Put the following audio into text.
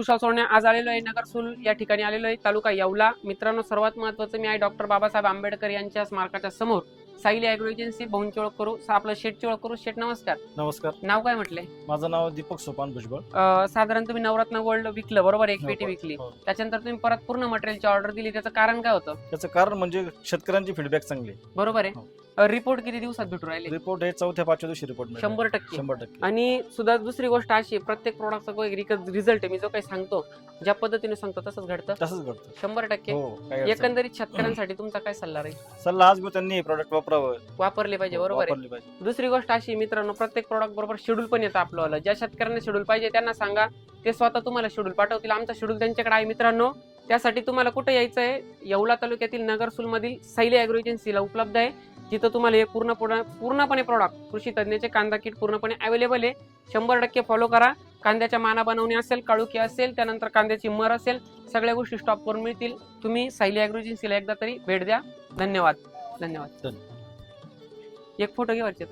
खुशाल सोडणे आज आलेलो आहे नगरसूल या ठिकाणी आलेलो आहे, तालुका येवला. मित्रांनो, सर्वात महत्त्वाचं मी आहे डॉक्टर बाबासाहेब आंबेडकर यांच्या स्मारकाच्या समोर सायली ॲग्रो एजन्सी भाऊंची ओळख करू, आपलं शेटची ओळख करू. शेट नमस्कार. नमस्कार. नाव काय म्हटले? माझं नाव दीपक सोपान भुजबळ. साधारण तुम्ही नवरत्न गोल्ड विकलं बरोबर, एक पेटी हो, विकली, हो. त्याच्यानंतर तुम्ही परत पूर्ण मटेरियलची ऑर्डर दिली, त्याचं कारण काय होतं? त्याचं कारण म्हणजे शेतकऱ्यांची फीडबॅक चांगली. बरोबर आहे. रिपोर्ट किती दिवसात भेटू राहिले? रिपोर्ट हे 4-5 दिवशी रिपोर्ट 100%. 100%. आणि सुद्धा दुसरी गोष्ट अशी आहे, प्रत्येक प्रोडक्टचा एक रिझल्ट आहे. मी जो काही सांगतो ज्या पद्धतीने सांगतो तसंच घडतं. तसंच घडतं. 100%. हो, काही अडचण एकंदरीत शेतकऱ्यांसाठी तुमचा काय सल्ला राहील? नाही. सल्ला आज मी त्यांनी हे प्रॉडक्ट वापरले पाहिजे बरोबर आहे. वापरले पाहिजे. दुसरी गोष्ट अशी मित्रांनो, प्रत्येक प्रॉडक्ट बरोबर शेड्यूल पण येतं आपलं. ज्या शेतकऱ्यांना शेड्यूल पाहिजे त्यांना सांगा, ते स्वतः तुम्हाला शेड्यूल पाठवतील. आमचा शेड्यूल त्यांच्याकडे आहे मित्रांनो. त्यासाठी तुम्हाला कुठे यायचं आहे? येवला तालुक्यातील नगरसूल मधील सायली ॲग्रो एजन्सीला उपलब्ध आहे, जिथं तुम्हाला हे पूर्णपणे प्रॉडक्ट कृषी तज्ञाचे कांदा किट पूर्णपणे अवेलेबल आहे. 100% फॉलो करा. कांद्याच्या माना बनवणे असेल, काळुकी असेल, त्यानंतर कांद्याची मर असेल, सगळ्या गोष्टी स्टॉप करून मिळतील. तुम्ही सायली ॲग्रो एजन्सीला एकदा तरी भेट द्या. धन्यवाद. एक फोटो घे वरचे.